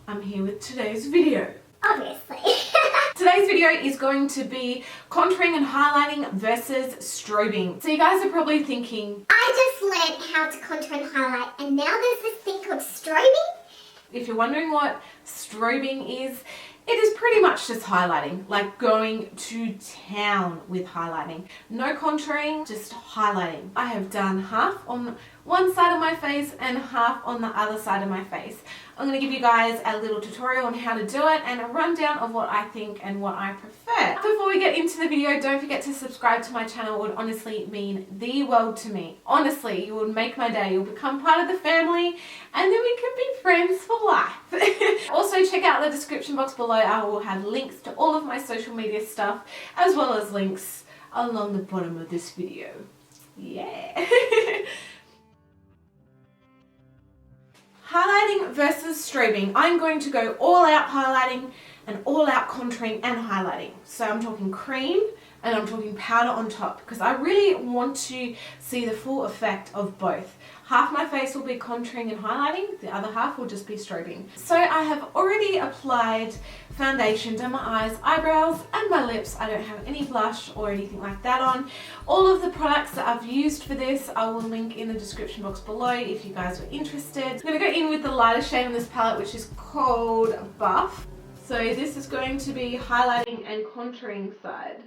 I'm here with today's video. Obviously. Today's video is going to be contouring and highlighting versus strobing. So you guys are probably thinking, I just learned how to contour and highlight and now there's this thing called strobing. if you're wondering what strobing is, it is pretty much just highlighting, like going to town with highlighting. No contouring, just highlighting. I have done half on one side of my face and half on the other side of my face. I'm going to give you guys a little tutorial on how to do it and a rundown of what I think and what I prefer. Before we get into the video, don't forget to subscribe to my channel. It would honestly mean the world to me. Honestly, you would make my day. You'll become part of the family and then we can be friends for life. Also, check out the description box below. I will have links to all of my social media stuff as well as links along the bottom of this video. Yeah. Highlighting versus strobing. I'm going to go all out highlighting and all out contouring and highlighting. So I'm talking cream and I'm talking powder on top because I really want to see the full effect of both. Half my face will be contouring and highlighting, the other half will just be strobing. So I have already applied foundation, done my eyes, eyebrows and my lips. I don't have any blush or anything like that on. All of the products that I've used for this I will link in the description box below if you guys were interested. I'm going to go in with the lighter shade on this palette, which is called Buff. So this is going to be highlighting and contouring side.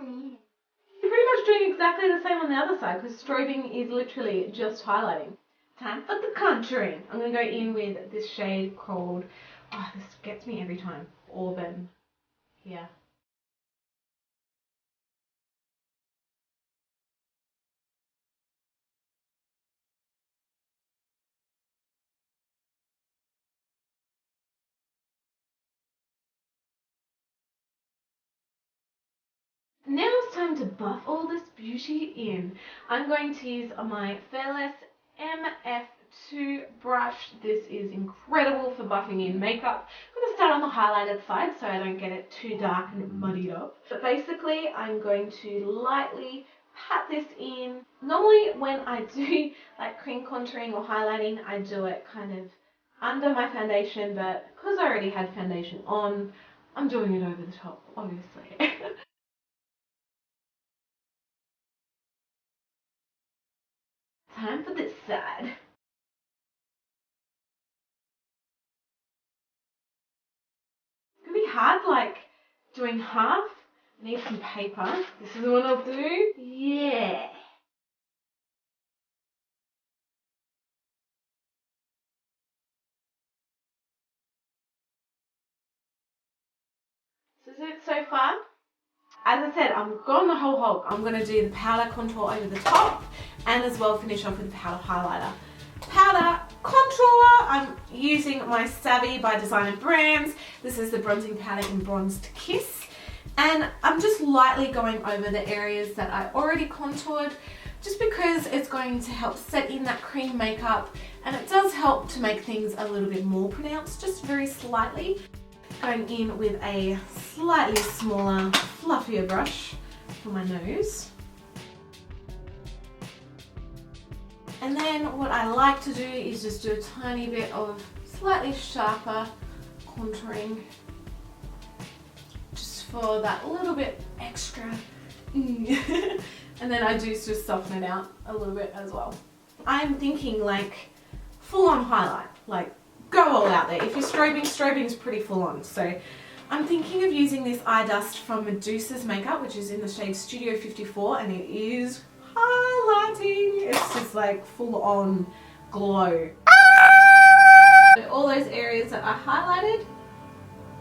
You're pretty much doing exactly the same on the other side because strobing is literally just highlighting. Time for the contouring. I'm going to go in with this shade called, oh, this gets me every time, Auburn. Here. Now it's time to buff all this beauty in. I'm going to use my Fairless MF2 brush. This is incredible for buffing in makeup. I'm going to start on the highlighted side so I don't get it too dark and muddied up. But basically I'm going to lightly pat this in. Normally when I do like cream contouring or highlighting, I do it kind of under my foundation, but because I already had foundation on, I'm doing it over the top, obviously. Time for this side. It's gonna be hard, like doing half. I need some paper. This is what I'll do. Yeah. This is it so far. As I said, I'm going the whole hog. I'm going to do the powder contour over the top and as well finish off with the powder highlighter. Powder contour, I'm using my Savvy by Designer Brands. This is the bronzing powder in Bronzed Kiss. And I'm just lightly going over the areas that I already contoured just because it's going to help set in that cream makeup and it does help to make things a little bit more pronounced, just very slightly. Going in with a slightly smaller, fluffier brush for my nose. And then what I like to do is just do a tiny bit of slightly sharper contouring just for that little bit extra. And then I do just soften it out a little bit as well. I'm thinking like full on highlight, like go all out there. If you're strobing, strobing is pretty full on. So I'm thinking of using this eye dust from Medusas makeup, which is in the shade Studio 54, and it is highlighting. It's just like full on glow. So all those areas that I highlighted,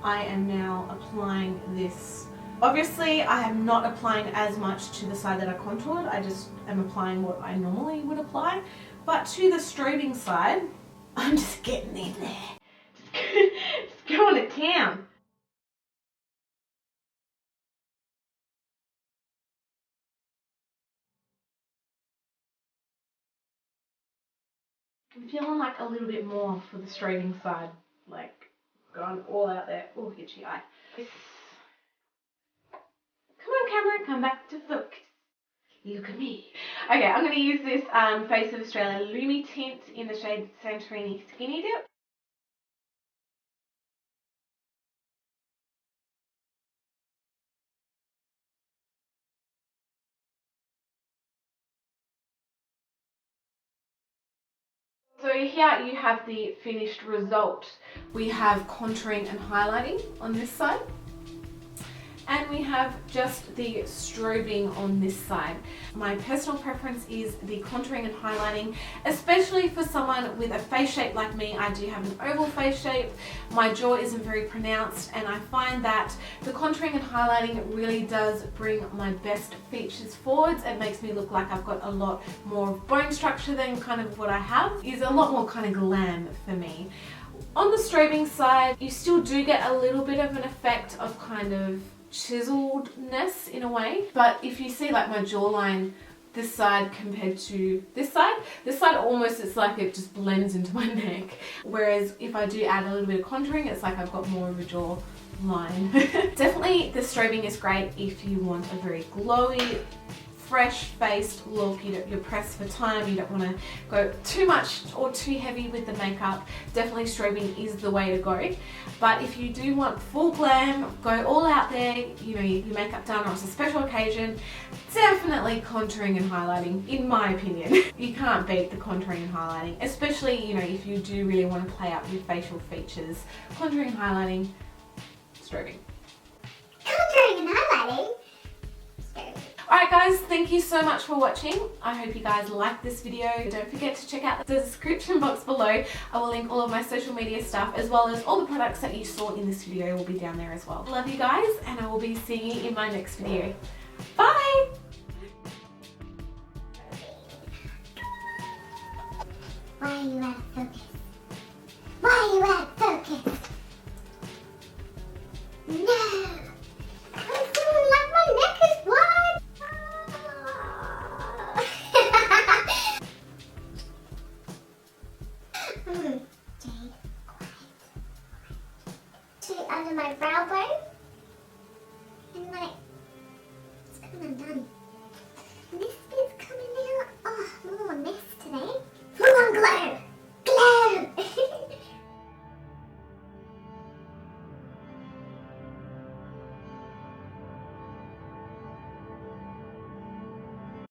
I am now applying this. Obviously, I am not applying as much to the side that I contoured. I just am applying what I normally would apply. But to the strobing side, I'm just getting in there. Just going to town. I'm feeling like a little bit more for the strobing side. Like going all out there. Oh, itchy eye. Come on, camera, come back to focus. Look at me. Okay, I'm going to use this Face of Australia Lumi tint in the shade Santorini Skinny Dip. So here you have the finished result. We have contouring and highlighting on this side. And we have just the strobing on this side. My personal preference is the contouring and highlighting, especially for someone with a face shape like me. I do have an oval face shape. My jaw isn't very pronounced, and I find that the contouring and highlighting really does bring my best features forwards. It makes me look like I've got a lot more bone structure than kind of what I have. It's a lot more kind of glam for me. On the strobing side, you still do get a little bit of an effect of kind of chiseledness in a way, but if you see like my jawline this side compared to this side almost, it's like it just blends into my neck, whereas if I do add a little bit of contouring, it's like I've got more of a jawline. Definitely the strobing is great if you want a very glowy, fresh-faced look. You're pressed for time, you don't want to go too much or too heavy with the makeup. Definitely strobing is the way to go. But if you do want full glam, go all out there, you know, your makeup done or it's a special occasion, definitely contouring and highlighting, in my opinion. You can't beat the contouring and highlighting, especially, you know, if you do really want to play up your facial features. Contouring and highlighting, strobing. Contouring and highlighting. Alright guys, thank you so much for watching. I hope you guys liked this video. Don't forget to check out the description box below. I will link all of my social media stuff, as well as all the products that you saw in this video will be down there as well. Love you guys, and I will be seeing you in my next video. Bye!